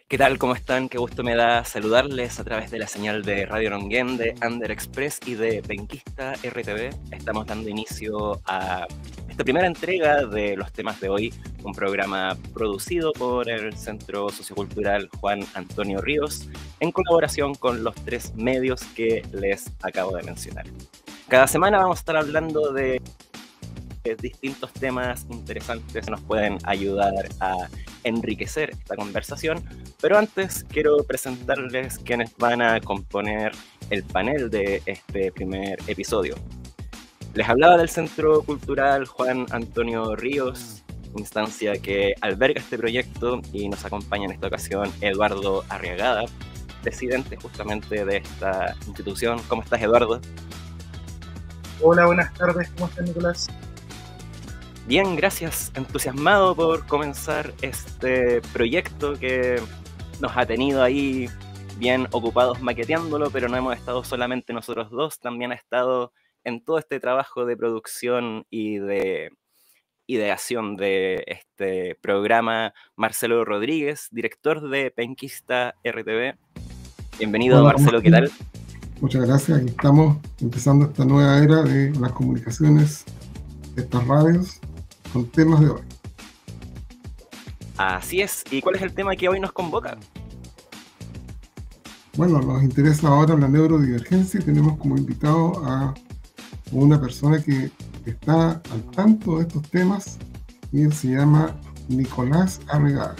¿Qué tal? ¿Cómo están? Qué gusto me da saludarles a través de la señal de Radio Nonguén, de Under Express y de Penquista RTV. Estamos dando inicio a esta primera entrega de los temas de hoy, un programa producido por el Centro Sociocultural Juan Antonio Ríos, en colaboración con los 3 medios que les acabo de mencionar. Cada semana vamos a estar hablando de distintos temas interesantes que nos pueden ayudar a enriquecer esta conversación, pero antes quiero presentarles quienes van a componer el panel de este primer episodio. Les hablaba del Centro Cultural Juan Antonio Ríos, instancia que alberga este proyecto, y nos acompaña en esta ocasión Eduardo Arriagada, presidente justamente de esta institución. ¿Cómo estás, Eduardo? Hola, buenas tardes, ¿cómo estás, Nicolás? Bien, gracias. Entusiasmado por comenzar este proyecto que nos ha tenido ahí bien ocupados maqueteándolo, pero no hemos estado solamente nosotros dos, también ha estado en todo este trabajo de producción y de ideación de este programa Marcelo Rodríguez, director de Penquista RTV. Bienvenido, Hola, Marcelo, ¿qué tal? Muchas gracias, aquí estamos empezando esta nueva era de las comunicaciones, estas radios, con temas de hoy. Así es. ¿Y cuál es el tema que hoy nos convoca? Bueno, nos interesa ahora la neurodivergencia y tenemos como invitado a una persona que está al tanto de estos temas y él se llama Nicolás Arriagada.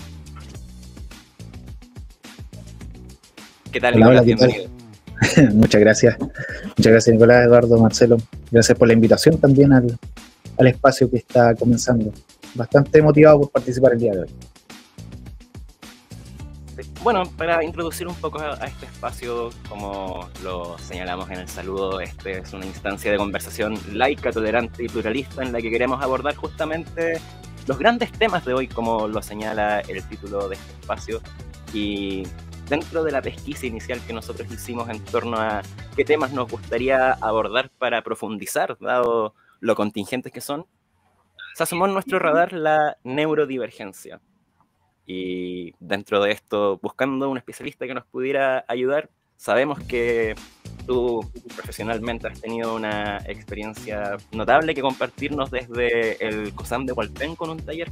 ¿Qué tal, Hola, Nicolás? ¿qué tal? Bienvenido. Muchas gracias. Muchas gracias, Nicolás, Eduardo, Marcelo. Gracias por la invitación también al espacio que está comenzando. Bastante motivado por participar el día de hoy. Bueno, para introducir un poco a este espacio, como lo señalamos en el saludo, este es una instancia de conversación laica, tolerante y pluralista en la que queremos abordar justamente los grandes temas de hoy, como lo señala el título de este espacio. Y dentro de la pesquisa inicial que nosotros hicimos en torno a qué temas nos gustaría abordar para profundizar, dado lo contingentes que son, se asomó en nuestro radar la neurodivergencia. Y dentro de esto, buscando un especialista que nos pudiera ayudar, sabemos que tú profesionalmente has tenido una experiencia notable que compartirnos desde el COSAM de Hualpén con un taller.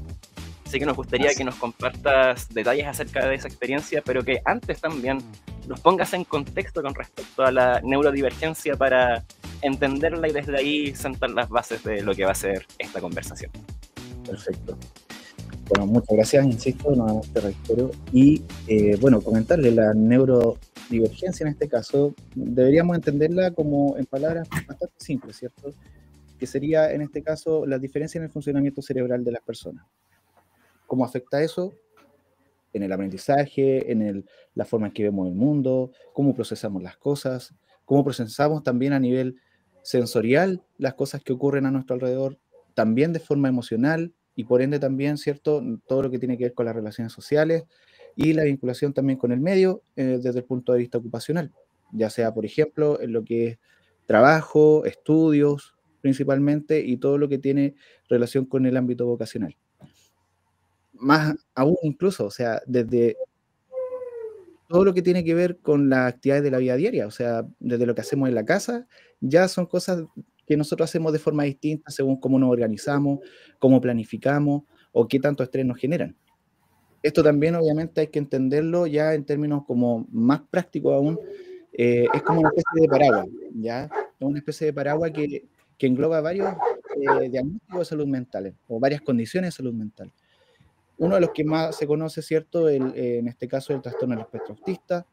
Así que nos gustaría que nos compartas detalles acerca de esa experiencia, pero que antes también nos pongas en contexto con respecto a la neurodivergencia para entenderla y desde ahí sentar las bases de lo que va a ser esta conversación. Perfecto. Bueno, muchas gracias, insisto, nuevamente reitero. Y bueno, comentarle la neurodivergencia en este caso, deberíamos entenderla como en palabras bastante simples, ¿cierto? Que sería en este caso la diferencia en el funcionamiento cerebral de las personas. ¿Cómo afecta eso? En el aprendizaje, la forma en que vemos el mundo, cómo procesamos las cosas, cómo procesamos también a nivel sensorial las cosas que ocurren a nuestro alrededor, también de forma emocional y por ende también, ¿cierto?, todo lo que tiene que ver con las relaciones sociales y la vinculación también con el medio desde el punto de vista ocupacional, ya sea, por ejemplo, en lo que es trabajo, estudios principalmente y todo lo que tiene relación con el ámbito vocacional. Más aún incluso, o sea, desde todo lo que tiene que ver con las actividades de la vida diaria, o sea, desde lo que hacemos en la casa, ya son cosas que nosotros hacemos de forma distinta según cómo nos organizamos, cómo planificamos o qué tanto estrés nos generan. Esto también obviamente hay que entenderlo ya en términos como más prácticos aún, es como una especie de paraguas, ¿ya? Es una especie de paraguas que engloba varios diagnósticos de salud mental o varias condiciones de salud mental. Uno de los que más se conoce, ¿cierto? En este caso, el trastorno del espectro autista,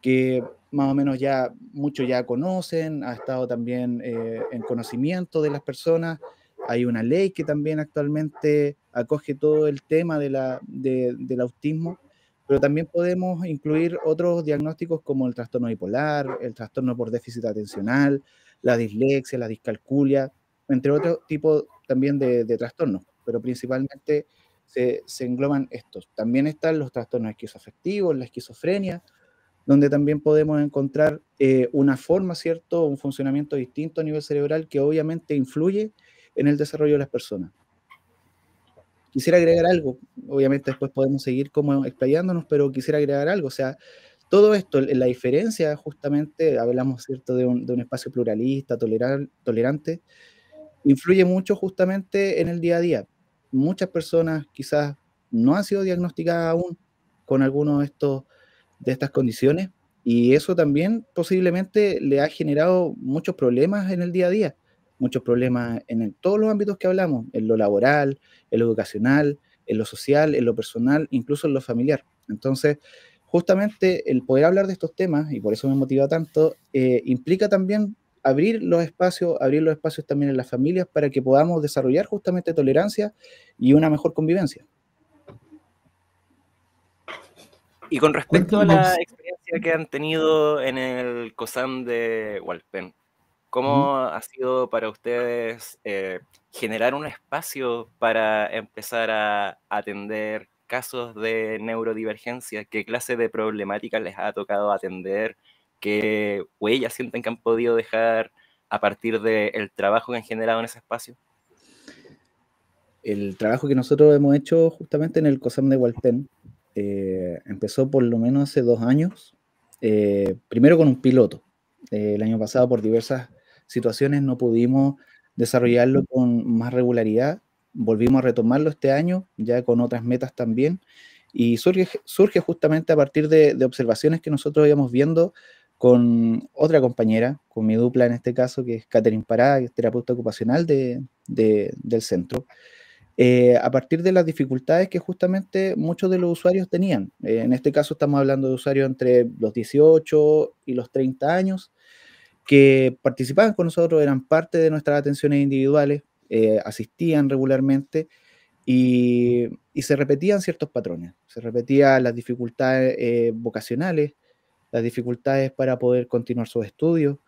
que más o menos ya muchos ya conocen, ha estado también en conocimiento de las personas. Hay una ley que también actualmente acoge todo el tema del autismo, pero también podemos incluir otros diagnósticos como el trastorno bipolar, el trastorno por déficit atencional, la dislexia, la discalculia, entre otros tipos también de trastornos, pero principalmente se engloban estos. También están los trastornos esquizoafectivos, la esquizofrenia, donde también podemos encontrar una forma, ¿cierto?, un funcionamiento distinto a nivel cerebral que obviamente influye en el desarrollo de las personas. quisiera agregar algo, obviamente después podemos seguir como explayándonos, pero quisiera agregar algo, o sea, todo esto, la diferencia justamente, hablamos, ¿cierto?, de un espacio pluralista, tolerante, influye mucho justamente en el día a día. Muchas personas quizás no han sido diagnosticadas aún con alguno de estas condiciones, y eso también posiblemente le ha generado muchos problemas en el día a día, muchos problemas en todos los ámbitos que hablamos, en lo laboral, en lo educacional, en lo social, en lo personal, incluso en lo familiar. Entonces, justamente el poder hablar de estos temas, y por eso me motiva tanto, implica también abrir los espacios también en las familias para que podamos desarrollar justamente tolerancia y una mejor convivencia. Y con respecto a la Cuéntanos. experiencia que han tenido en el COSAM de Hualpén, ¿cómo ha sido para ustedes generar un espacio para empezar a atender casos de neurodivergencia? ¿Qué clase de problemáticas les ha tocado atender? ¿Qué huellas sienten que han podido dejar a partir del trabajo que han generado en ese espacio? El trabajo que nosotros hemos hecho justamente en el COSAM de Hualpén empezó por lo menos hace 2 años, primero con un piloto. El año pasado, por diversas situaciones, no pudimos desarrollarlo con más regularidad. Volvimos a retomarlo este año, ya con otras metas también, y surge justamente a partir de observaciones que nosotros íbamos viendo con otra compañera, con mi dupla en este caso, que es Catherine Pará, que es terapeuta ocupacional del centro. A partir de las dificultades que justamente muchos de los usuarios tenían. En este caso estamos hablando de usuarios entre los 18 y los 30 años, que participaban con nosotros, eran parte de nuestras atenciones individuales, asistían regularmente y se repetían ciertos patrones. Se repetían las dificultades vocacionales, las dificultades para poder continuar sus estudios,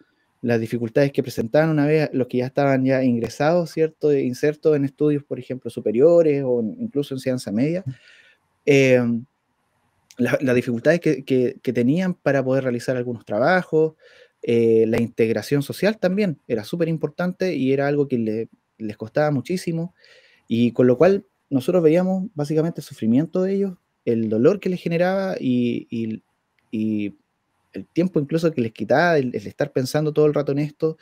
las dificultades que presentaban una vez los que ya estaban ya ingresados, ¿cierto?, insertos en estudios, por ejemplo, superiores o incluso en ciencia media, eh, las dificultades que tenían para poder realizar algunos trabajos, la integración social también era súper importante y era algo que les costaba muchísimo, y con lo cual nosotros veíamos básicamente el sufrimiento de ellos, el dolor que les generaba y el tiempo incluso que les quitaba el estar pensando todo el rato en esto.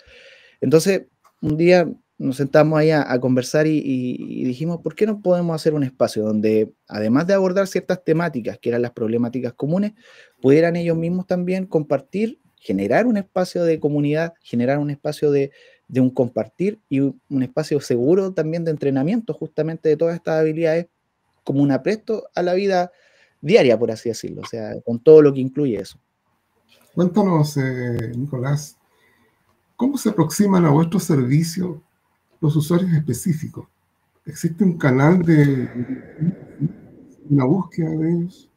Entonces, un día nos sentamos ahí a conversar y dijimos, ¿por qué no podemos hacer un espacio donde, además de abordar ciertas temáticas, que eran las problemáticas comunes, pudieran ellos mismos también compartir, generar un espacio de comunidad, generar un espacio de un compartir y un espacio seguro también de entrenamiento justamente de todas estas habilidades como un apresto a la vida diaria, por así decirlo, o sea, con todo lo que incluye eso. Cuéntanos, Nicolás, ¿cómo se aproximan a vuestro servicio los usuarios específicos? ¿Existe un canal de una búsqueda de ellos?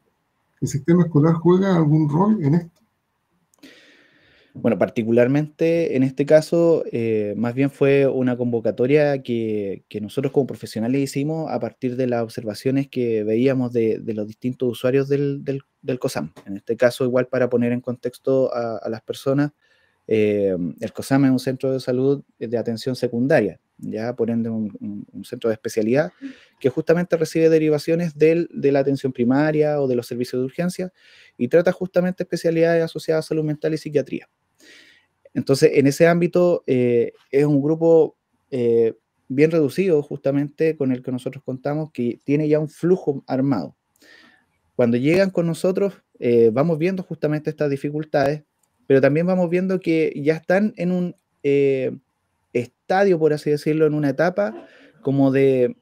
¿El sistema escolar juega algún rol en esto? Bueno, particularmente en este caso, más bien fue una convocatoria que nosotros como profesionales hicimos a partir de las observaciones que veíamos de los distintos usuarios del COSAM. En este caso, igual para poner en contexto a las personas, el COSAM es un centro de salud de atención secundaria, ya por ende un centro de especialidad que justamente recibe derivaciones de la atención primaria o de los servicios de urgencia y trata justamente especialidades asociadas a salud mental y psiquiatría. Entonces, en ese ámbito es un grupo bien reducido justamente con el que nosotros contamos, que tiene ya un flujo armado. Cuando llegan con nosotros, vamos viendo justamente estas dificultades, pero también vamos viendo que ya están en un estadio, por así decirlo, en una etapa como de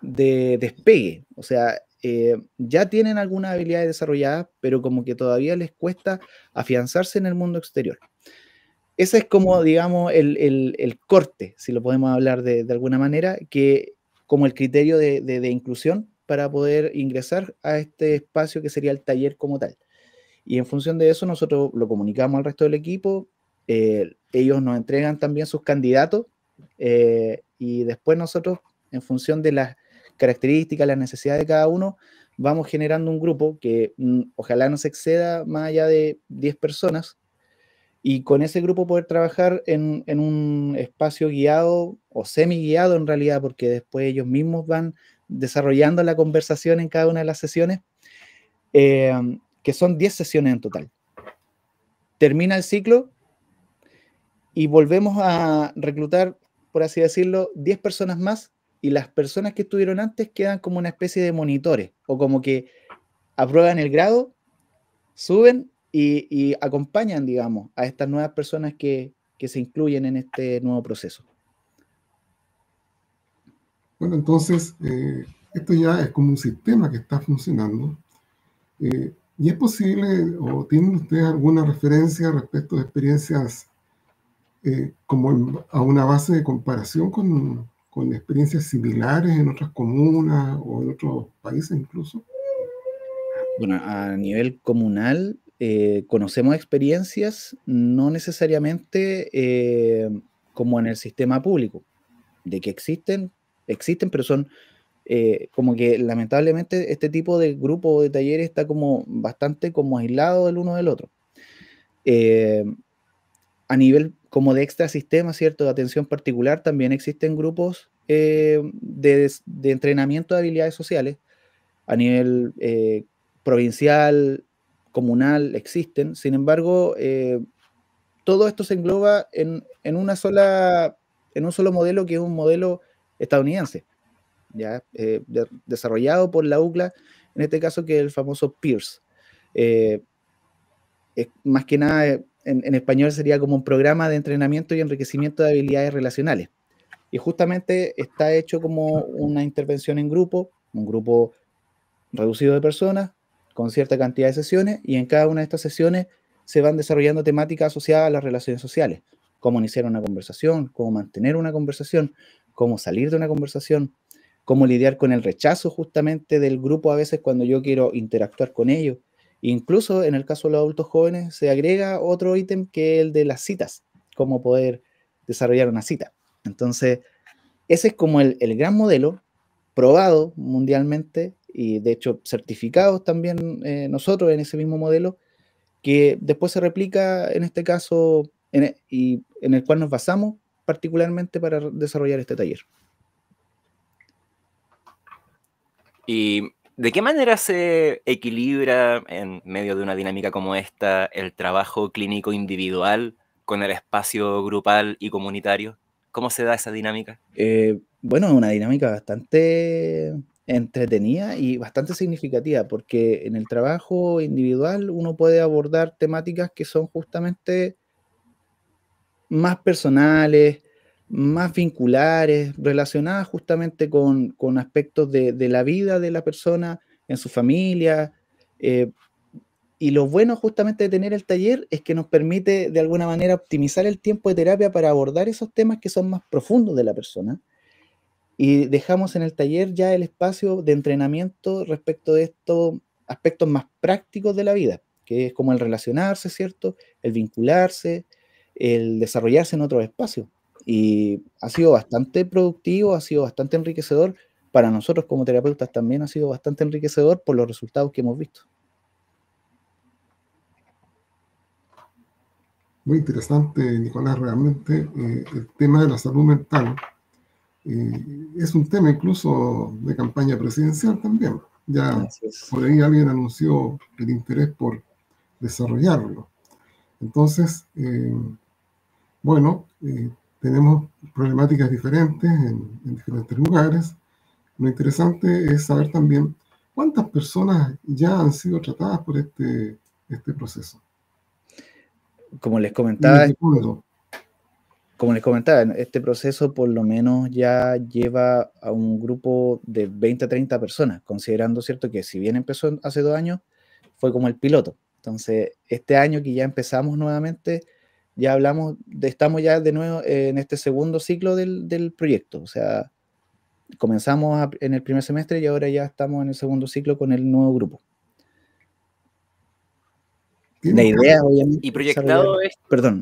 despegue. O sea, ya tienen algunas habilidades desarrolladas, pero como que todavía les cuesta afianzarse en el mundo exterior. Ese es como, digamos, el corte, si lo podemos hablar de alguna manera, que como el criterio de inclusión para poder ingresar a este espacio que sería el taller como tal. Y en función de eso nosotros lo comunicamos al resto del equipo, ellos nos entregan también sus candidatos y después nosotros, en función de las características, las necesidades de cada uno, vamos generando un grupo que ojalá no se exceda más allá de 10 personas, y con ese grupo poder trabajar en un espacio guiado o semi guiado en realidad, porque después ellos mismos van desarrollando la conversación en cada una de las sesiones, que son 10 sesiones en total. Termina el ciclo y volvemos a reclutar, por así decirlo, 10 personas más, y las personas que estuvieron antes quedan como una especie de monitores, o como que aprueban el grado, suben y acompañan, digamos, a estas nuevas personas que se incluyen en este nuevo proceso. Bueno, entonces, esto ya es como un sistema que está funcionando. ¿Y es posible, o tienen ustedes alguna referencia respecto de experiencias como a una base de comparación con experiencias similares en otras comunas o en otros países incluso? Bueno, a nivel comunal, conocemos experiencias, no necesariamente como en el sistema público, de que existen, pero son como que lamentablemente este tipo de grupo de talleres está como bastante como aislado el uno del otro. A nivel como de extra sistema, ¿cierto? De atención particular, también existen grupos de entrenamiento de habilidades sociales. A nivel provincial, comunal, existen. Sin embargo, todo esto se engloba en un solo modelo, que es un modelo estadounidense, ¿ya? Desarrollado por la UCLA, en este caso, que es el famoso PEERS. Más que nada, en español sería como un programa de entrenamiento y enriquecimiento de habilidades relacionales. Y justamente está hecho como una intervención en grupo, un grupo reducido de personas, con cierta cantidad de sesiones, y en cada una de estas sesiones se van desarrollando temáticas asociadas a las relaciones sociales: cómo iniciar una conversación, cómo mantener una conversación, cómo salir de una conversación, cómo lidiar con el rechazo justamente del grupo a veces cuando yo quiero interactuar con ellos. Incluso en el caso de los adultos jóvenes se agrega otro ítem, que es el de las citas, cómo poder desarrollar una cita. Entonces, ese es como el gran modelo, probado mundialmente y de hecho certificados también nosotros en ese mismo modelo, que después se replica en este caso y en el cual nos basamos particularmente para desarrollar este taller. ¿Y de qué manera se equilibra en medio de una dinámica como esta el trabajo clínico individual con el espacio grupal y comunitario? ¿Cómo se da esa dinámica? Bueno, es una dinámica bastante entretenida y bastante significativa, porque en el trabajo individual uno puede abordar temáticas que son justamente más personales, más vinculares, relacionadas justamente con aspectos de la vida de la persona en su familia. Y lo bueno justamente de tener el taller es que nos permite de alguna manera optimizar el tiempo de terapia para abordar esos temas que son más profundos de la persona. Y dejamos en el taller ya el espacio de entrenamiento respecto de estos aspectos más prácticos de la vida, que es como el relacionarse, ¿cierto? El vincularse, el desarrollarse en otros espacios. Y ha sido bastante productivo, ha sido bastante enriquecedor. Para nosotros como terapeutas también ha sido bastante enriquecedor por los resultados que hemos visto. Muy interesante, Nicolás, realmente el tema de la salud mental es un tema incluso de campaña presidencial también. Ya por ahí alguien anunció el interés por desarrollarlo. Entonces, bueno, tenemos problemáticas diferentes en diferentes lugares. Lo interesante es saber también cuántas personas ya han sido tratadas por este proceso. Como les comentaba, este proceso por lo menos ya lleva a un grupo de 20 a 30 personas, considerando, ¿cierto?, que si bien empezó hace 2 años, fue como el piloto. Entonces, este año que ya empezamos nuevamente, ya estamos ya de nuevo en este segundo ciclo del proyecto. O sea, comenzamos en el primer semestre y ahora ya estamos en el segundo ciclo con el nuevo grupo. La idea, obviamente, y proyectado es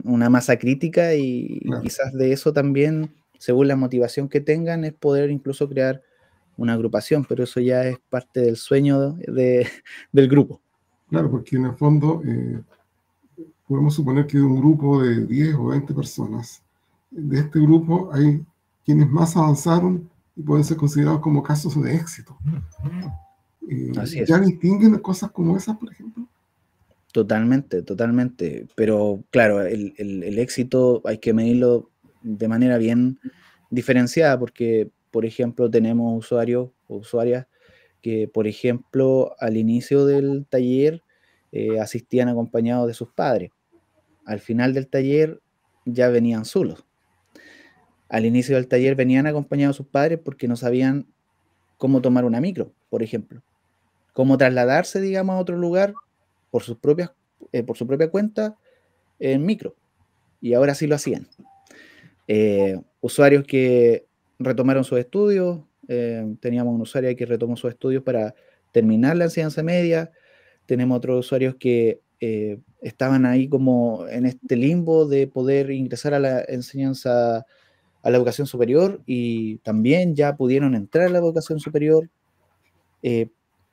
una masa crítica y claro, quizás de eso también, según la motivación que tengan, es poder incluso crear una agrupación, pero eso ya es parte del sueño del grupo. Claro, porque en el fondo podemos suponer que de un grupo de 10 o 20 personas, de este grupo hay quienes más avanzaron y pueden ser considerados como casos de éxito. Así es. ¿Ya distinguen cosas como esas, por ejemplo? Totalmente, totalmente. Pero claro, el éxito hay que medirlo de manera bien diferenciada, porque, por ejemplo, tenemos usuarios o usuarias que, por ejemplo, al inicio del taller asistían acompañados de sus padres. Al final del taller ya venían solos. Al inicio del taller venían acompañados de sus padres porque no sabían cómo tomar una micro, por ejemplo. Cómo trasladarse, digamos, a otro lugar por su propia cuenta en micro. Y ahora sí lo hacían. Usuarios que retomaron sus estudios. Teníamos un usuario que retomó sus estudios para terminar la enseñanza media. Tenemos otros usuarios que estaban ahí como en este limbo de poder ingresar a la enseñanza, a la educación superior, y también ya pudieron entrar a la educación superior.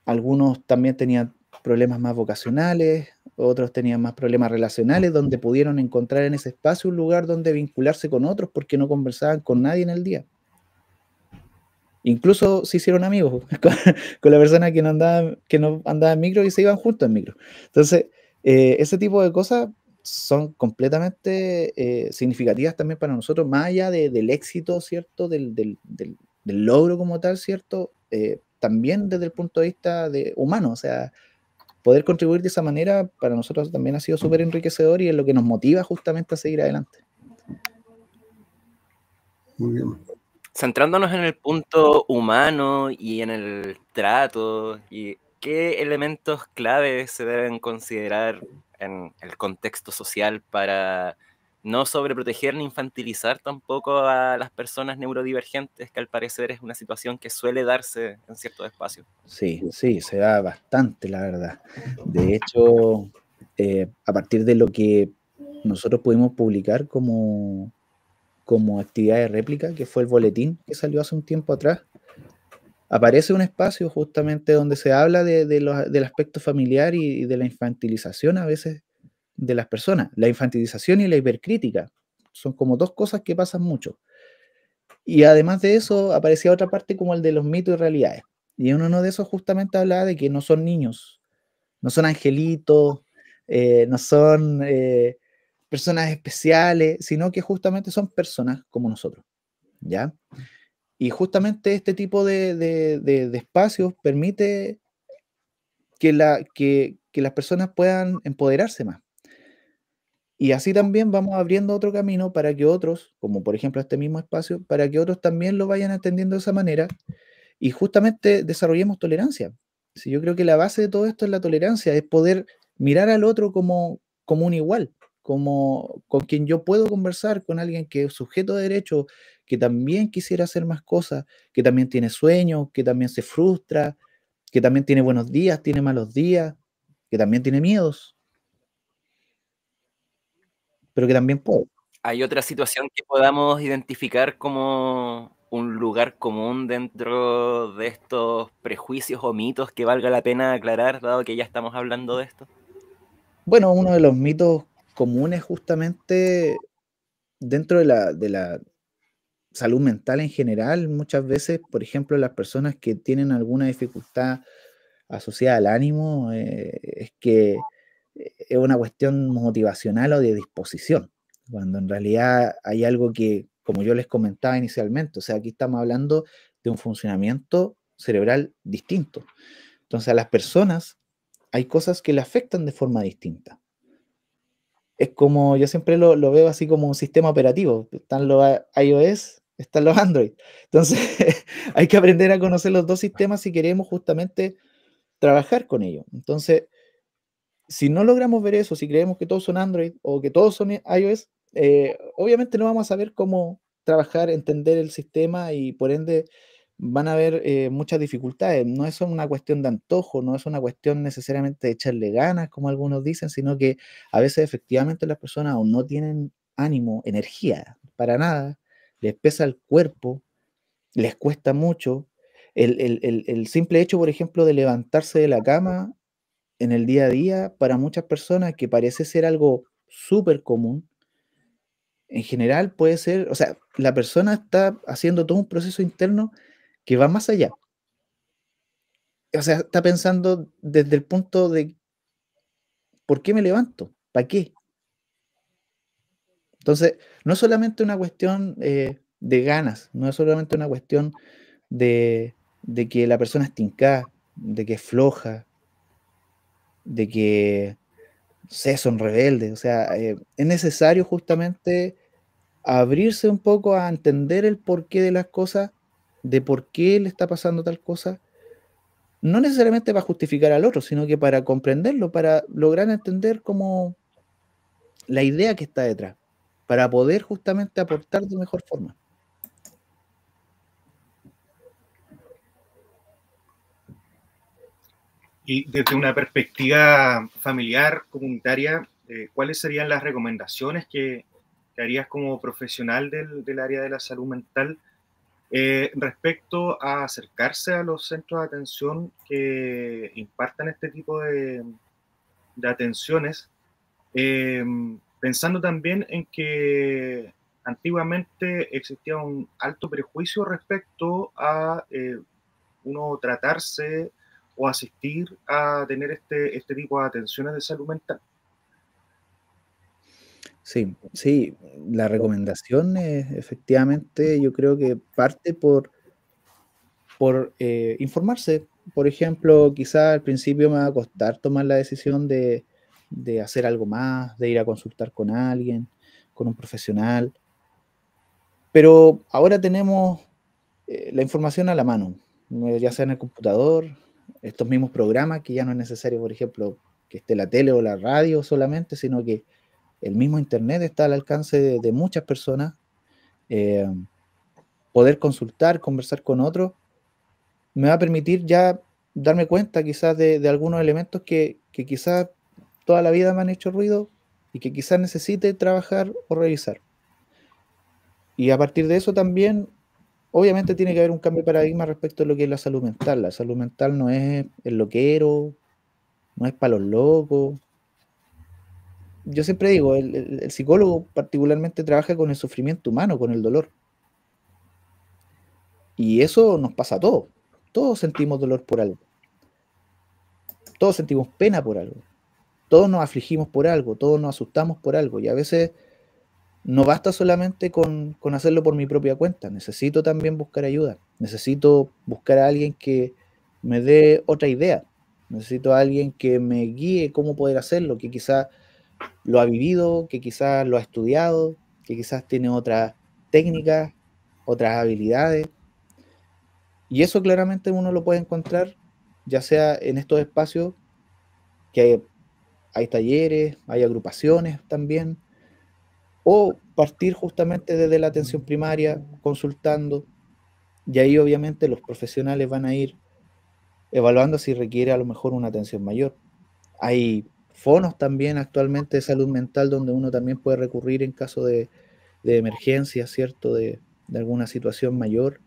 Algunos también tenían problemas más vocacionales, otros tenían más problemas relacionales, donde pudieron encontrar en ese espacio un lugar donde vincularse con otros porque no conversaban con nadie en el día. Incluso se hicieron amigos con la persona que no andaba en micro, y se iban juntos en micro. Entonces, ese tipo de cosas son completamente significativas también para nosotros, más allá del éxito, ¿cierto? Del logro como tal, ¿cierto? También desde el punto de vista humano, o sea, poder contribuir de esa manera para nosotros también ha sido súper enriquecedor, y es lo que nos motiva justamente a seguir adelante. Muy bien. Centrándonos en el punto humano y en el trato, y ¿qué elementos claves se deben considerar en el contexto social para no sobreproteger ni infantilizar tampoco a las personas neurodivergentes, que al parecer es una situación que suele darse en ciertos espacios? Sí, se da bastante, la verdad. De hecho, a partir de lo que nosotros pudimos publicar como actividad de réplica, que fue el boletín que salió hace un tiempo atrás, aparece un espacio justamente donde se habla del aspecto familiar y de la infantilización a veces de las personas. La infantilización y la hipercrítica son como dos cosas que pasan mucho. Y además de eso, aparecía otra parte como el de los mitos y realidades. Y en uno de esos justamente hablaba de que no son niños, no son angelitos, no son personas especiales, sino que justamente son personas como nosotros, ¿ya? Y justamente este tipo de espacios permite que las personas puedan empoderarse más. Y así también vamos abriendo otro camino para que otros, como por ejemplo este mismo espacio, para que otros también lo vayan entendiendo de esa manera, y justamente desarrollemos tolerancia. Sí, yo creo que la base de todo esto es la tolerancia, es poder mirar al otro como un igual, como con quien yo puedo conversar, con alguien que es sujeto de derecho, que también quisiera hacer más cosas, que también tiene sueños, que también se frustra, que también tiene buenos días, tiene malos días, que también tiene miedos, pero que también puede. ¿Hay otra situación que podamos identificar como un lugar común dentro de estos prejuicios o mitos que valga la pena aclarar, dado que ya estamos hablando de esto? Bueno, uno de los mitos comunes justamente dentro de la salud mental en general, muchas veces, por ejemplo, las personas que tienen alguna dificultad asociada al ánimo, es que es una cuestión motivacional o de disposición, cuando en realidad hay algo que, como yo les comentaba inicialmente, o sea, aquí estamos hablando de un funcionamiento cerebral distinto. Entonces, a las personas hay cosas que le afectan de forma distinta. Es como, yo siempre lo veo así como un sistema operativo. Están los iOS, están los Android. Entonces, hay que aprender a conocer los dos sistemas si queremos justamente trabajar con ellos. Entonces, si no logramos ver eso, si creemos que todos son Android o que todos son iOS, obviamente no vamos a saber cómo trabajar, entender el sistema, y por ende van a haber muchas dificultades. No es una cuestión de antojo, no es una cuestión necesariamente de echarle ganas, como algunos dicen, sino que a veces efectivamente las personas o no tienen ánimo, energía, para nada, les pesa el cuerpo, les cuesta mucho. El simple hecho, por ejemplo, de levantarse de la cama en el día a día, para muchas personas que parece ser algo súper común, en general puede ser, o sea, la persona está haciendo todo un proceso interno que va más allá. O sea, está pensando desde el punto de ¿por qué me levanto? ¿Para qué? Entonces, no es solamente una cuestión de ganas, no es solamente una cuestión de que la persona es tincada, de que es floja, de que son rebeldes. O sea, es necesario justamente abrirse un poco a entender el porqué de las cosas, de por qué le está pasando tal cosa, no necesariamente para justificar al otro, sino que para comprenderlo, para lograr entender como la idea que está detrás, para poder justamente aportar de mejor forma. Y desde una perspectiva familiar, comunitaria, ¿cuáles serían las recomendaciones que harías como profesional del área de la salud mental respecto a acercarse a los centros de atención que impartan este tipo de atenciones? Pensando también en que antiguamente existía un alto prejuicio respecto a uno tratarse o asistir a tener este tipo de atenciones de salud mental. Sí, sí, la recomendación es, efectivamente, yo creo que parte por informarse. Por ejemplo, quizá al principio me va a costar tomar la decisión de hacer algo más, de ir a consultar con alguien, con un profesional, pero ahora tenemos la información a la mano, ya sea en el computador, estos mismos programas que ya no es necesario, por ejemplo, que esté la tele o la radio solamente, sino que el mismo internet está al alcance de muchas personas. eh, Poder consultar, conversar con otros, me va a permitir ya darme cuenta quizás de algunos elementos que quizás toda la vida me han hecho ruido y que quizás necesite trabajar o revisar. Y a partir de eso también, obviamente tiene que haber un cambio de paradigma respecto a lo que es la salud mental. La salud mental no es el loquero, no es para los locos. Yo siempre digo, el psicólogo particularmente trabaja con el sufrimiento humano, con el dolor. Y eso nos pasa a todos. Todos sentimos dolor por algo. Todos sentimos pena por algo. Todos nos afligimos por algo, todos nos asustamos por algo. Y a veces no basta solamente con hacerlo por mi propia cuenta. Necesito también buscar ayuda. Necesito buscar a alguien que me dé otra idea. Necesito a alguien que me guíe cómo poder hacerlo, que quizás lo ha vivido, que quizás lo ha estudiado, que quizás tiene otras técnicas, otras habilidades. Y eso claramente uno lo puede encontrar, ya sea en estos espacios que hay talleres, hay agrupaciones también, o partir justamente desde la atención primaria, consultando, y ahí obviamente los profesionales van a ir evaluando si requiere a lo mejor una atención mayor. Hay fonos también actualmente de salud mental donde uno también puede recurrir en caso de emergencia, ¿cierto? De alguna situación mayor.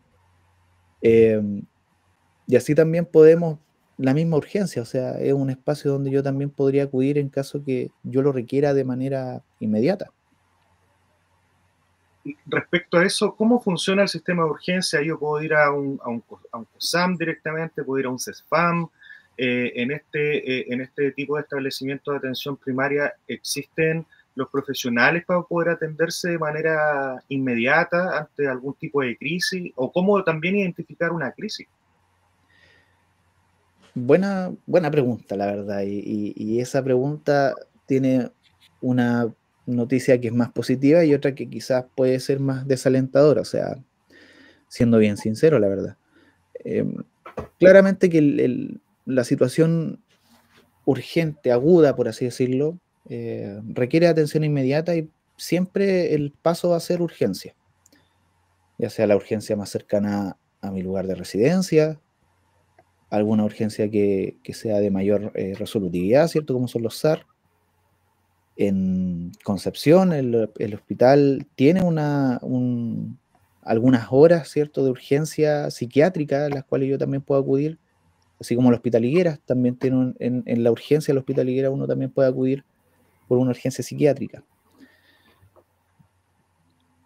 Y así también podemos, la misma urgencia, o sea, es un espacio donde yo también podría acudir en caso que yo lo requiera de manera inmediata. Respecto a eso, ¿cómo funciona el sistema de urgencia? Yo puedo ir a un COSAM directamente, puedo ir a un CESFAM. En este tipo de establecimientos de atención primaria, ¿existen los profesionales para poder atenderse de manera inmediata ante algún tipo de crisis? ¿O cómo también identificar una crisis? Buena pregunta, la verdad, y esa pregunta tiene una noticia que es más positiva y otra que quizás puede ser más desalentadora, o sea, siendo bien sincero, la verdad. Eh, Claramente que la situación urgente, aguda, por así decirlo, requiere atención inmediata y siempre el paso va a ser urgencia, ya sea la urgencia más cercana a mi lugar de residencia, alguna urgencia que sea de mayor resolutividad, ¿cierto? Como son los SAR. En Concepción, el hospital tiene algunas horas, ¿cierto?, de urgencia psiquiátrica, a las cuales yo también puedo acudir, así como el Hospital Higueras, también tiene en la urgencia del Hospital Higueras uno también puede acudir por una urgencia psiquiátrica.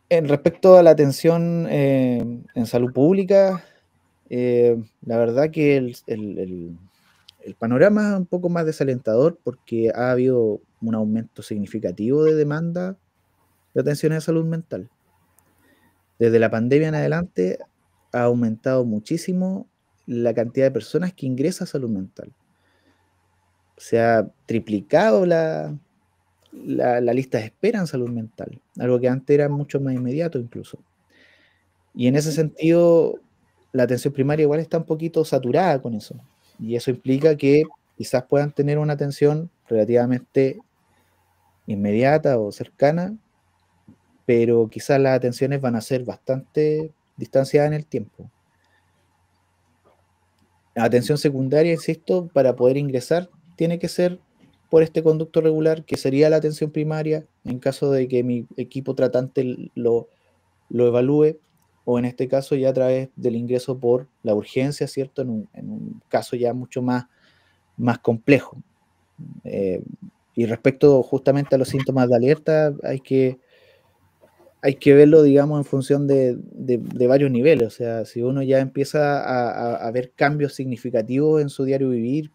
En respecto a la atención en salud pública, La verdad que el panorama es un poco más desalentador porque ha habido un aumento significativo de demanda de atención de salud mental. Desde la pandemia en adelante ha aumentado muchísimo la cantidad de personas que ingresan a salud mental. Se ha triplicado la lista de espera en salud mental, algo que antes era mucho más inmediato incluso. Y en ese sentido, la atención primaria igual está un poquito saturada con eso. Y eso implica que quizás puedan tener una atención relativamente inmediata o cercana, pero quizás las atenciones van a ser bastante distanciadas en el tiempo. La atención secundaria, insisto, para poder ingresar, tiene que ser por este conducto regular, que sería la atención primaria, en caso de que mi equipo tratante lo evalúe, o en este caso ya a través del ingreso por la urgencia, ¿cierto? En un caso ya mucho más complejo. Y respecto justamente a los síntomas de alerta, hay que verlo, digamos, en función de varios niveles. O sea, si uno ya empieza a ver cambios significativos en su diario vivir,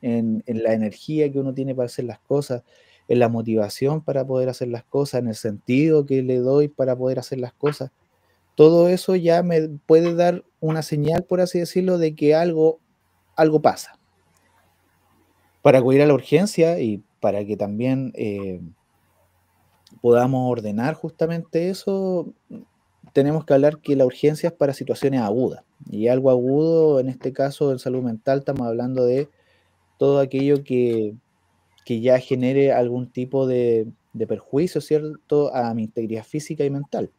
en la energía que uno tiene para hacer las cosas, en la motivación para poder hacer las cosas, en el sentido que le doy para poder hacer las cosas, todo eso ya me puede dar una señal, por así decirlo, de que algo pasa. Para acudir a la urgencia y para que también podamos ordenar justamente eso, tenemos que hablar que la urgencia es para situaciones agudas. Y algo agudo, en este caso en salud mental, estamos hablando de todo aquello que ya genere algún tipo de perjuicio, ¿cierto?, a mi integridad física y mental.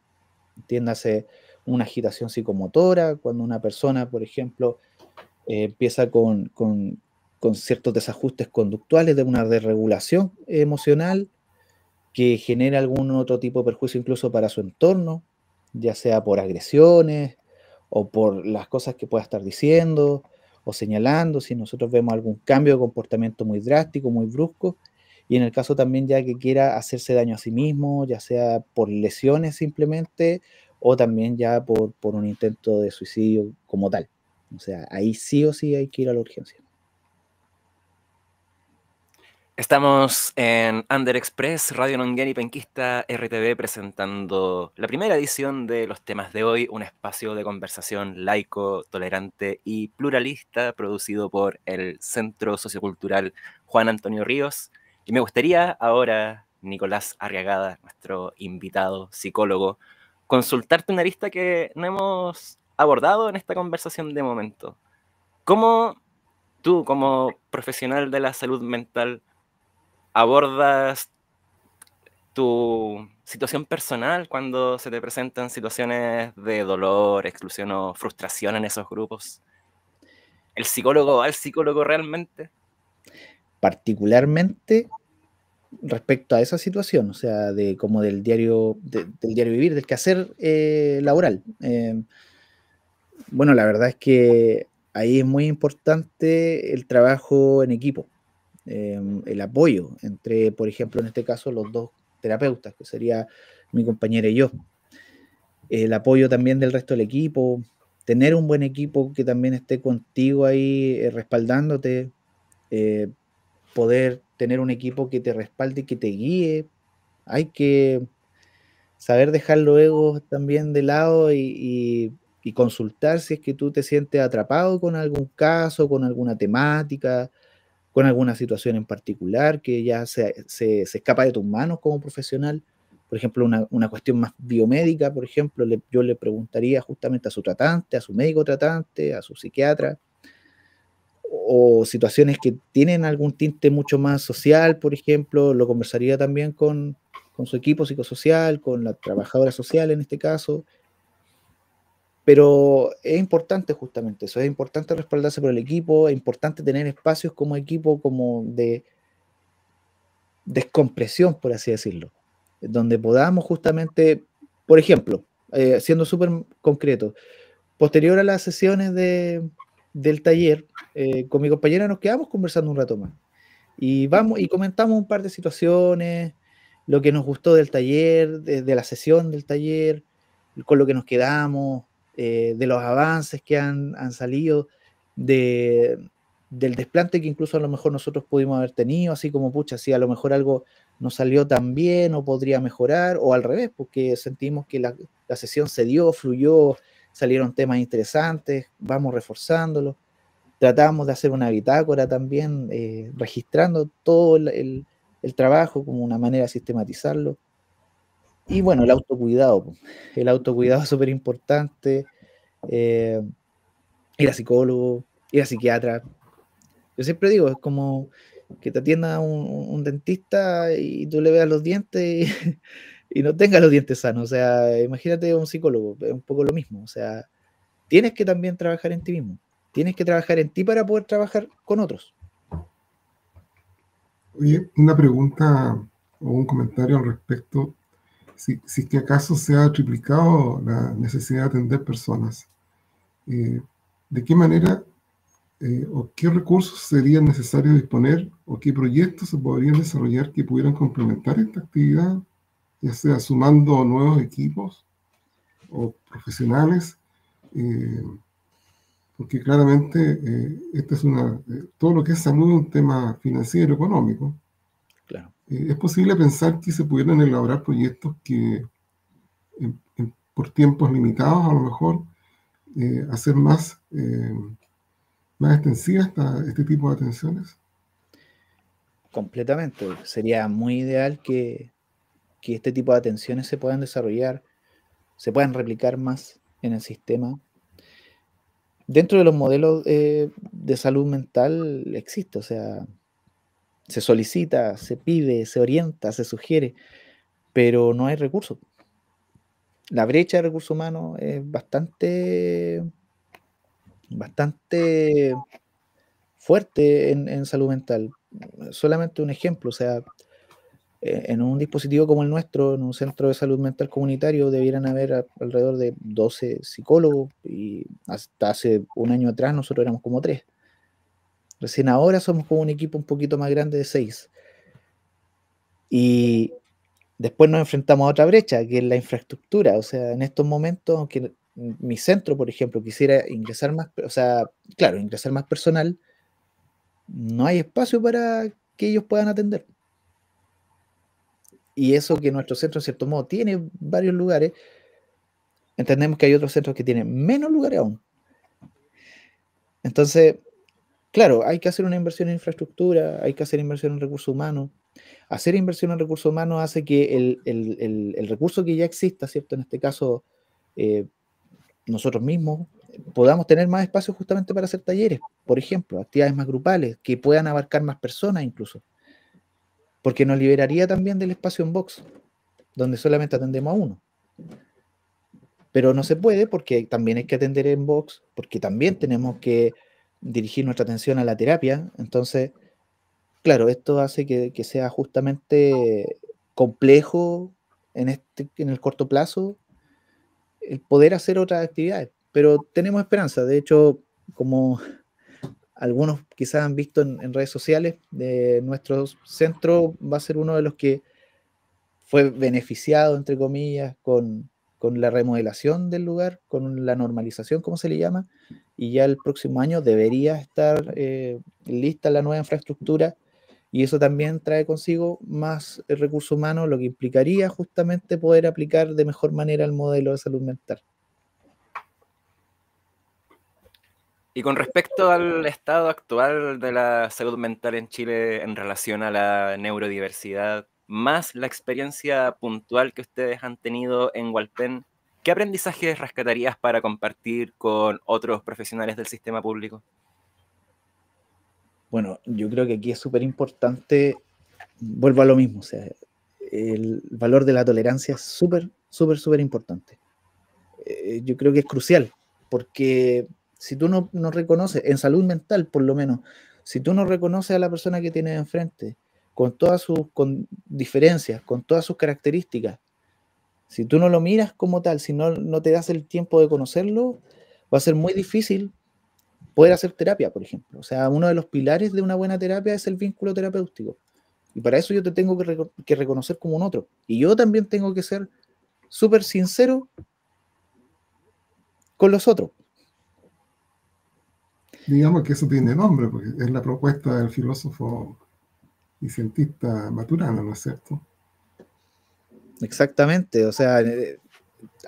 Entiéndase, una agitación psicomotora, cuando una persona, por ejemplo, empieza con ciertos desajustes conductuales, de una desregulación emocional que genera algún otro tipo de perjuicio incluso para su entorno, ya sea por agresiones o por las cosas que pueda estar diciendo o señalando, si nosotros vemos algún cambio de comportamiento muy drástico, muy brusco, y en el caso también ya que quiera hacerse daño a sí mismo, ya sea por lesiones simplemente, o también ya por un intento de suicidio como tal. O sea, ahí sí o sí hay que ir a la urgencia. Estamos en Under Express, Radio Nonguén y Penquista RTV, presentando la primera edición de Los Temas de Hoy, un espacio de conversación laico, tolerante y pluralista, producido por el Centro Sociocultural Juan Antonio Ríos. Y me gustaría ahora, Nicolás Arriagada, nuestro invitado psicólogo, consultarte una lista que no hemos abordado en esta conversación de momento. ¿Cómo tú, como profesional de la salud mental, abordas tu situación personal cuando se te presentan situaciones de dolor, exclusión o frustración en esos grupos? ¿El psicólogo va al psicólogo realmente? Particularmente respecto a esa situación, o sea, como del diario vivir, del quehacer laboral. Bueno, la verdad es que ahí es muy importante el trabajo en equipo, el apoyo entre, por ejemplo, en este caso, los dos terapeutas, que sería mi compañera y yo. El apoyo también del resto del equipo, tener un buen equipo que también esté contigo ahí respaldándote, poder tener un equipo que te respalde y que te guíe. Hay que saber dejar los egos también de lado y consultar si es que tú te sientes atrapado con algún caso, con alguna temática, con alguna situación en particular que ya se escapa de tus manos como profesional. Por ejemplo, una cuestión más biomédica, por ejemplo, yo le preguntaría justamente a su tratante, a su médico tratante, a su psiquiatra, o situaciones que tienen algún tinte mucho más social, por ejemplo, lo conversaría también con su equipo psicosocial, con la trabajadora social en este caso. Pero es importante justamente eso, es importante respaldarse por el equipo, es importante tener espacios como equipo como de descompresión, por así decirlo, donde podamos justamente, por ejemplo, siendo súper concreto, posterior a las sesiones del taller, con mi compañera nos quedamos conversando un rato más y vamos y comentamos un par de situaciones, lo que nos gustó del taller, de la sesión del taller, con lo que nos quedamos, de los avances que han salido, del desplante que incluso a lo mejor nosotros pudimos haber tenido, así como, pucha, si a lo mejor algo no salió tan bien o podría mejorar, o al revés, porque sentimos que la sesión se dio, fluyó, salieron temas interesantes, vamos reforzándolo. Tratamos de hacer una bitácora también, registrando todo el trabajo como una manera de sistematizarlo. Y bueno, el autocuidado es súper importante, ir a psicólogo, ir a psiquiatra. Yo siempre digo, es como que te atienda un dentista y tú le veas los dientes y no tengas los dientes sanos. O sea, imagínate un psicólogo, es un poco lo mismo. O sea, tienes que también trabajar en ti mismo. Tienes que trabajar en ti para poder trabajar con otros. Oye, una pregunta o un comentario al respecto. Si es que acaso se ha triplicado la necesidad de atender personas, ¿de qué manera o qué recursos serían necesarios disponer o qué proyectos se podrían desarrollar que pudieran complementar esta actividad, ya sea sumando nuevos equipos o profesionales? Porque claramente esta es todo lo que es salud es un tema financiero, económico. Claro. Es posible pensar que se pudieran elaborar proyectos que por tiempos limitados a lo mejor hacer más extensivas este tipo de atenciones. Completamente. Sería muy ideal que este tipo de atenciones se puedan desarrollar, se puedan replicar más en el sistema. Dentro de los modelos de salud mental existe, o sea, se solicita, se pide, se orienta, se sugiere, pero no hay recursos. La brecha de recursos humanos es bastante fuerte en salud mental. Solamente un ejemplo, o sea, en un dispositivo como el nuestro, en un centro de salud mental comunitario, debieran haber alrededor de 12 psicólogos y hasta hace un año atrás nosotros éramos como 3. Recién ahora somos como un equipo un poquito más grande de 6. Y después nos enfrentamos a otra brecha, que es la infraestructura. O sea, en estos momentos, aunque mi centro, por ejemplo, quisiera ingresar más, o sea, claro, ingresar más personal, no hay espacio para que ellos puedan atender. Y eso que nuestro centro, en cierto modo, tiene varios lugares, entendemos que hay otros centros que tienen menos lugares aún. Entonces, claro, hay que hacer una inversión en infraestructura, hay que hacer inversión en recursos humanos. Hacer inversión en recursos humanos hace que el recurso que ya exista, ¿cierto? En este caso, nosotros mismos podamos tener más espacio justamente para hacer talleres, por ejemplo, actividades más grupales, que puedan abarcar más personas incluso. Porque nos liberaría también del espacio en box, donde solamente atendemos a uno. Pero no se puede porque también hay que atender en box, porque también tenemos que dirigir nuestra atención a la terapia. Entonces, claro, esto hace que sea justamente complejo en el corto plazo el poder hacer otras actividades. Pero tenemos esperanza. De hecho, como algunos quizás han visto en redes sociales, nuestro centro va a ser uno de los que fue beneficiado, entre comillas, con la remodelación del lugar, con la normalización, como se le llama, y ya el próximo año debería estar lista la nueva infraestructura, y eso también trae consigo más recursos humanos, lo que implicaría justamente poder aplicar de mejor manera el modelo de salud mental. Y con respecto al estado actual de la salud mental en Chile en relación a la neurodiversidad, más la experiencia puntual que ustedes han tenido en Hualpén, ¿qué aprendizajes rescatarías para compartir con otros profesionales del sistema público? Bueno, yo creo que aquí es súper importante, vuelvo a lo mismo, o sea, el valor de la tolerancia es súper, súper, súper importante. Yo creo que es crucial, porque si tú no reconoces, en salud mental por lo menos, si tú no reconoces a la persona que tienes enfrente, con todas sus diferencias, con todas sus características, si tú no lo miras como tal, si no te das el tiempo de conocerlo, va a ser muy difícil poder hacer terapia, por ejemplo. O sea, uno de los pilares de una buena terapia es el vínculo terapéutico. Y para eso yo te tengo que reconocer como un otro. Y yo también tengo que ser súper sincero con los otros. Digamos que eso tiene nombre, porque es la propuesta del filósofo y cientista Maturana, ¿no es cierto? Exactamente, o sea,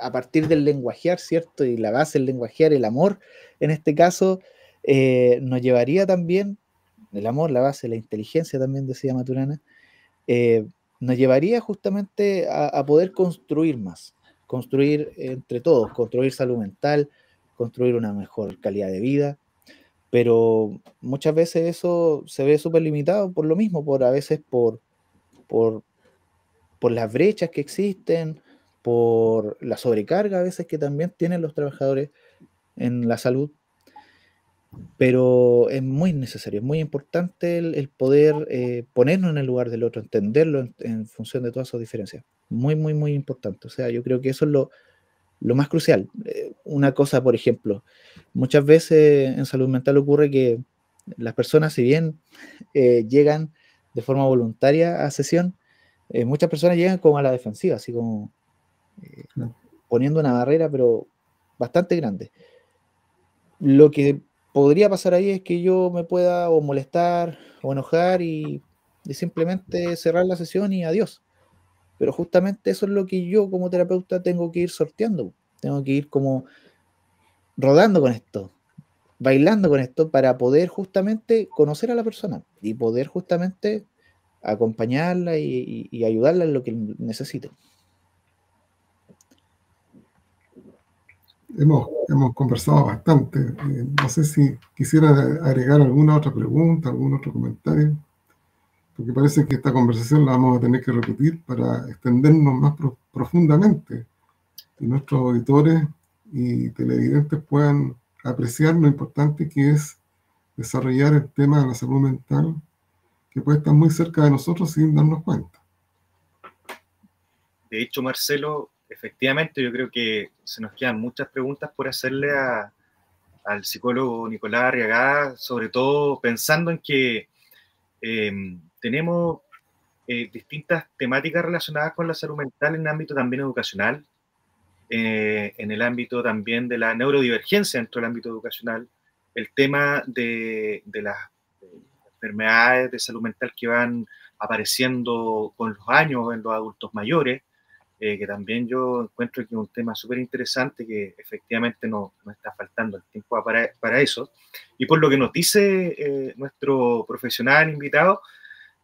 a partir del lenguajear, ¿cierto? Y la base del lenguajear, el amor, en este caso, nos llevaría también, el amor, la base, la inteligencia también decía Maturana, nos llevaría justamente a poder construir más, construir entre todos, construir salud mental, construir una mejor calidad de vida, pero muchas veces eso se ve súper limitado por lo mismo, a veces por, por las brechas que existen, por la sobrecarga a veces que también tienen los trabajadores en la salud, pero es muy necesario, es muy importante el poder ponernos en el lugar del otro, entenderlo en función de todas sus diferencias. Muy, muy, muy importante. O sea, yo creo que eso es lo más crucial. Una cosa, por ejemplo, muchas veces en salud mental ocurre que las personas, si bien llegan de forma voluntaria a sesión, muchas personas llegan como a la defensiva, así como poniendo una barrera, pero bastante grande. Lo que podría pasar ahí es que yo me pueda o molestar o enojar y simplemente cerrar la sesión y adiós. Pero justamente eso es lo que yo como terapeuta tengo que ir sorteando. Tengo que ir como rodando con esto, bailando con esto para poder justamente conocer a la persona y poder justamente acompañarla y ayudarla en lo que necesite. Hemos conversado bastante. No sé si quisiera agregar alguna otra pregunta, algún otro comentario, porque parece que esta conversación la vamos a tener que repetir para extendernos más profundamente y nuestros auditores y televidentes puedan apreciar lo importante que es desarrollar el tema de la salud mental, que puede estar muy cerca de nosotros sin darnos cuenta. De hecho, Marcelo, efectivamente yo creo que se nos quedan muchas preguntas por hacerle al psicólogo Nicolás Arriagada, sobre todo pensando en que tenemos distintas temáticas relacionadas con la salud mental en el ámbito también educacional, en el ámbito también de la neurodivergencia dentro del ámbito educacional, el tema de las enfermedades de salud mental que van apareciendo con los años en los adultos mayores, que también yo encuentro que es un tema súper interesante, que efectivamente no está faltando el tiempo para eso. Y por lo que nos dice nuestro profesional invitado,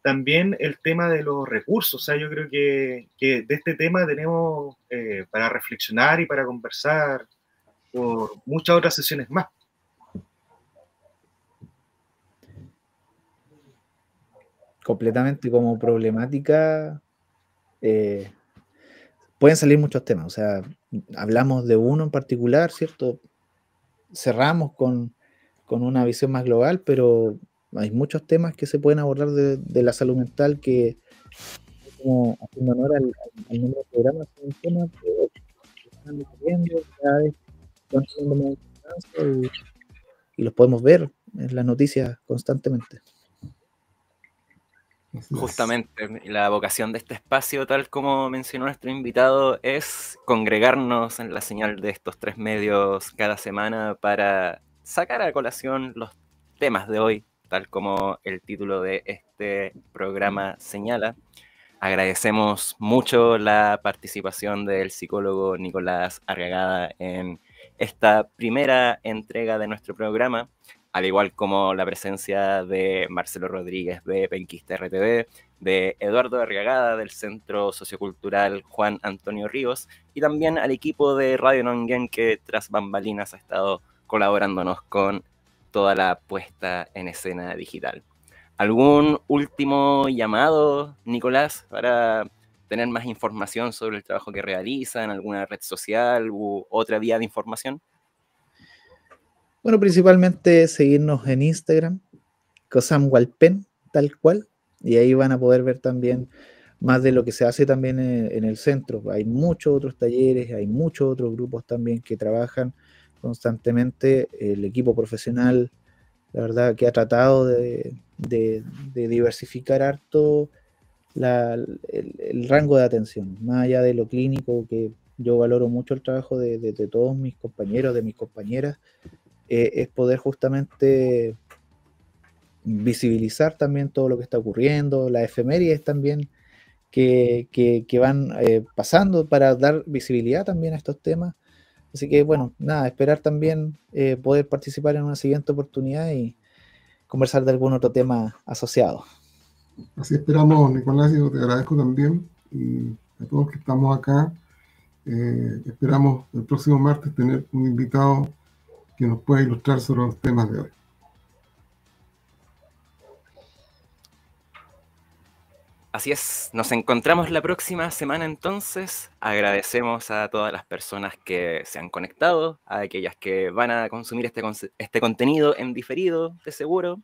también el tema de los recursos. O sea, yo creo que de este tema tenemos para reflexionar y para conversar por muchas otras sesiones más. Completamente como problemática, pueden salir muchos temas. O sea, hablamos de uno en particular, ¿cierto? Cerramos con una visión más global, pero hay muchos temas que se pueden abordar de la salud mental que, como haciendo honor al nombre del programa, son temas que están ocurriendo, cada vez van teniendo más importancia y los podemos ver en las noticias constantemente. Justamente, la vocación de este espacio, tal como mencionó nuestro invitado, es congregarnos en la señal de estos 3 medios cada semana para sacar a colación los temas de hoy, tal como el título de este programa señala. Agradecemos mucho la participación del psicólogo Nicolás Arriagada en esta primera entrega de nuestro programa, al igual como la presencia de Marcelo Rodríguez de Penquista RTV, de Eduardo Arriagada del Centro Sociocultural Juan Antonio Ríos, y también al equipo de Radio Nonguén que tras bambalinas ha estado colaborándonos con toda la puesta en escena digital. ¿Algún último llamado, Nicolás, para tener más información sobre el trabajo que realizan, alguna red social u otra vía de información? Bueno, principalmente seguirnos en Instagram, Cosamhualpen, tal cual, y ahí van a poder ver también más de lo que se hace también en el centro. Hay muchos otros talleres, hay muchos otros grupos también que trabajan constantemente. El equipo profesional, la verdad, que ha tratado de diversificar harto el rango de atención, más allá de lo clínico, que yo valoro mucho el trabajo de todos mis compañeros, de mis compañeras, es poder justamente visibilizar también todo lo que está ocurriendo, las efemérides también que van pasando para dar visibilidad también a estos temas. Así que bueno, nada, esperar también poder participar en una siguiente oportunidad y conversar de algún otro tema asociado. Así esperamos, Nicolás, yo te agradezco también, y a todos que estamos acá, esperamos el próximo martes tener un invitado que nos pueda ilustrar sobre los temas de hoy. Así es, nos encontramos la próxima semana entonces. Agradecemos a todas las personas que se han conectado, a aquellas que van a consumir este contenido en diferido, de seguro.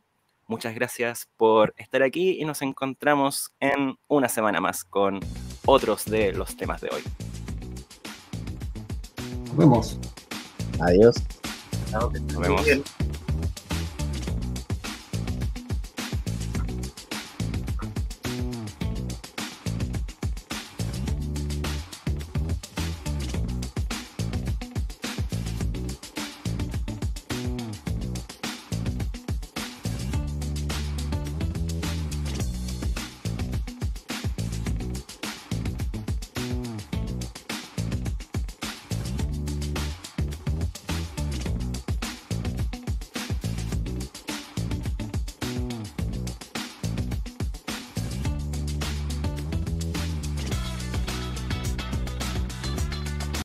Muchas gracias por estar aquí y nos encontramos en una semana más con otros de los temas de hoy. Nos vemos. Adiós. Nos vemos.